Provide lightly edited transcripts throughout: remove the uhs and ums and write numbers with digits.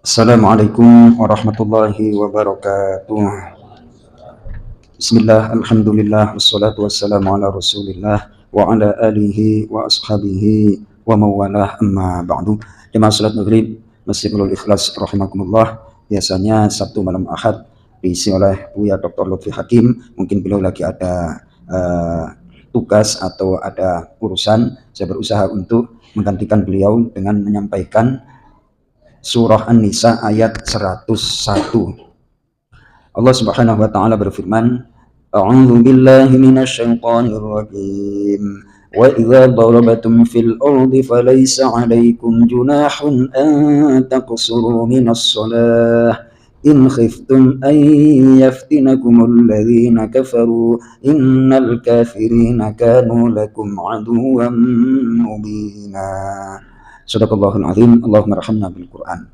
Assalamualaikum warahmatullahi wabarakatuh. Bismillah, alhamdulillah, wassalatu wassalamu ala rasulillah wa ala alihi wa ashabihi wa mawalah, amma ba'du. Jemaah salat maghrib Masjid Nurul Ikhlas rahimakumullah. Biasanya Sabtu malam Ahad diisi oleh Buya Dr. Lutfi Hakim. Mungkin beliau lagi ada tugas atau ada urusan. Saya berusaha untuk menggantikan beliau dengan menyampaikan Surah An-Nisa ayat 101. Allah Subhanahu wa taala berfirman, A'udzu billahi minasyaitonir rajim. Wa idza darabatum fil ardi falaysa 'alaykum junahun an taqsuru minas shalah in khiftum an yaftinakumul ladzina kafaru innal kafirina kanu lakum 'aduwwan mubina. Shadaqallahul azim. Allahumma rahamna bil Quran.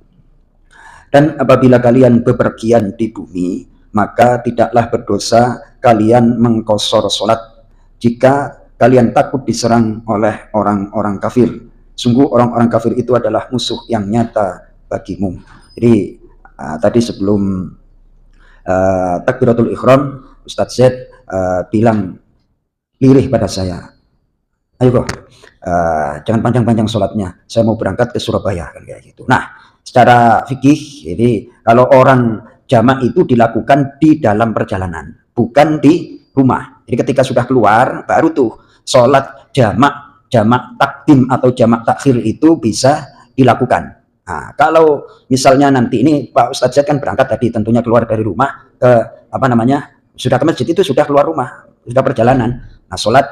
Dan apabila kalian bepergian di bumi, maka tidaklah berdosa kalian mengqashar salat jika kalian takut diserang oleh orang-orang kafir. Sungguh orang-orang kafir itu adalah musuh yang nyata bagimu. Jadi tadi sebelum takbiratul ihram, Ustadz Z bilang lirih pada saya, ayo kok, jangan panjang-panjang sholatnya, saya mau berangkat ke Surabaya, kan kayak gitu. Nah, secara fikih, jadi kalau orang jamak itu dilakukan di dalam perjalanan, bukan di rumah. Jadi ketika sudah keluar, baru tuh sholat jamak takdim atau jamak takhir itu bisa dilakukan. Nah, kalau misalnya nanti ini Pak Ustadz kan berangkat tadi, tentunya keluar dari rumah ke sudah ke masjid, itu sudah keluar rumah, sudah perjalanan. Nah, sholat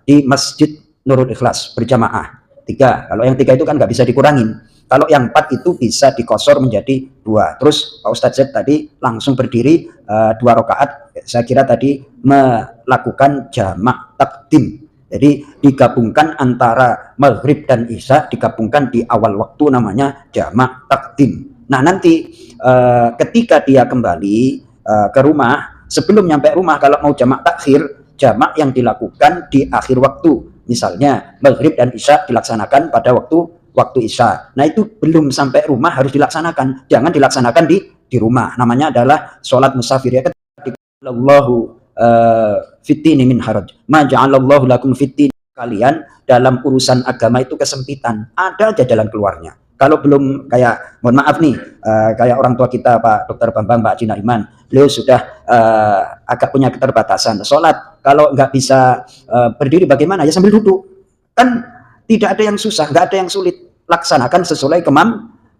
di Masjid Nurul Ikhlas berjamaah 3. Kalau yang 3 itu kan nggak bisa dikurangin. Kalau yang 4 itu bisa dikosor menjadi 2. Terus Pak Ustadz Z tadi langsung berdiri 2 rakaat. Saya kira tadi melakukan jamak takdim. Jadi digabungkan antara maghrib dan isya, digabungkan di awal waktu, namanya jamak takdim. Nah, nanti ketika dia kembali ke rumah, sebelum nyampe rumah kalau mau jamak takhir, jamak yang dilakukan di akhir waktu, misalnya maghrib dan isya dilaksanakan pada waktu isya. Nah, itu belum sampai rumah harus dilaksanakan, jangan dilaksanakan di rumah. Namanya adalah sholat musafir. Ya, Allahu fitini min haraj, ma ja'alallahu lakum fitini. Kalian dalam urusan agama itu kesempitan, ada aja jalan keluarnya. Kalau belum kayak, mohon maaf nih, kayak orang tua kita Pak Dr. Bambang, Pak Cina Iman, beliau sudah agak punya keterbatasan. Sholat kalau nggak bisa berdiri bagaimana? Ya sambil duduk. Kan tidak ada yang susah, nggak ada yang sulit. Laksanakan sesuai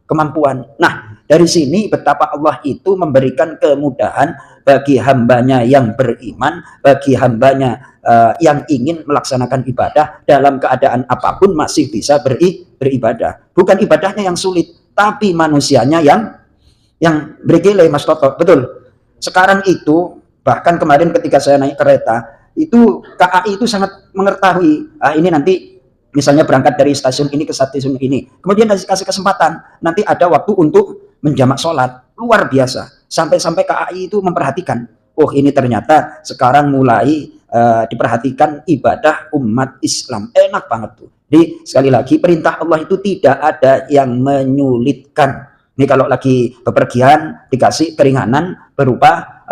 kemampuan. Nah, dari sini betapa Allah itu memberikan kemudahan bagi hambanya yang beriman, bagi hambanya yang ingin melaksanakan ibadah dalam keadaan apapun masih bisa beribadah. Bukan ibadahnya yang sulit, tapi manusianya yang bergele, Mas Toto. Betul. Sekarang itu, bahkan kemarin ketika saya naik kereta, itu KAI itu sangat mengetahui, ini nanti misalnya berangkat dari stasiun ini ke stasiun ini, kemudian dikasih kesempatan, nanti ada waktu untuk menjamak sholat. Luar biasa. Sampai-sampai KAI itu memperhatikan, oh ini ternyata sekarang mulai diperhatikan ibadah umat Islam. Enak banget tuh. Jadi sekali lagi, perintah Allah itu tidak ada yang menyulitkan. Ini kalau lagi bepergian dikasih keringanan berupa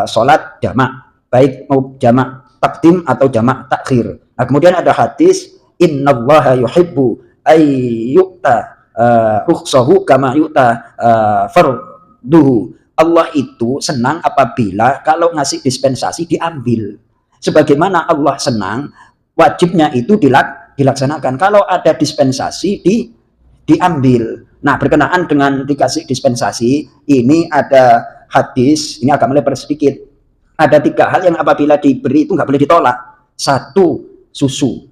sholat jamak, baik mau jamak takdim atau jamak takhir. Nah, kemudian ada hadis, innallaha yuhibbu ayyu'ta rukhsahu kama yu'ta farduhu. Allah itu senang apabila kalau ngasih dispensasi diambil. Sebagaimana Allah senang wajibnya itu dilaksanakan. Kalau ada dispensasi diambil. Nah, berkenaan dengan dikasih dispensasi, ini ada hadis, ini agak melebar sedikit. Ada 3 hal yang apabila diberi itu nggak boleh ditolak. 1, susu.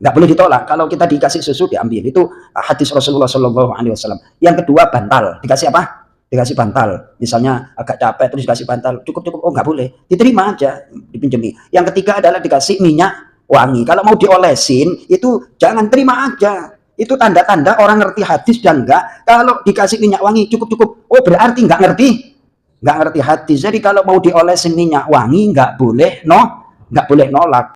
Nggak boleh ditolak. Kalau kita dikasih susu diambil. Itu hadis Rasulullah SAW. Yang kedua, bantal. Dikasih apa? Dikasih bantal. Misalnya agak capek terus dikasih bantal. Cukup. Oh, nggak boleh. Diterima aja, dipinjemi. Yang ketiga adalah dikasih minyak wangi. Kalau mau diolesin itu jangan terima aja. Itu tanda-tanda orang ngerti hadis dan enggak. Kalau dikasih minyak wangi cukup. Oh, berarti nggak ngerti hadis. Jadi kalau mau diolesin minyak wangi nggak boleh nolak.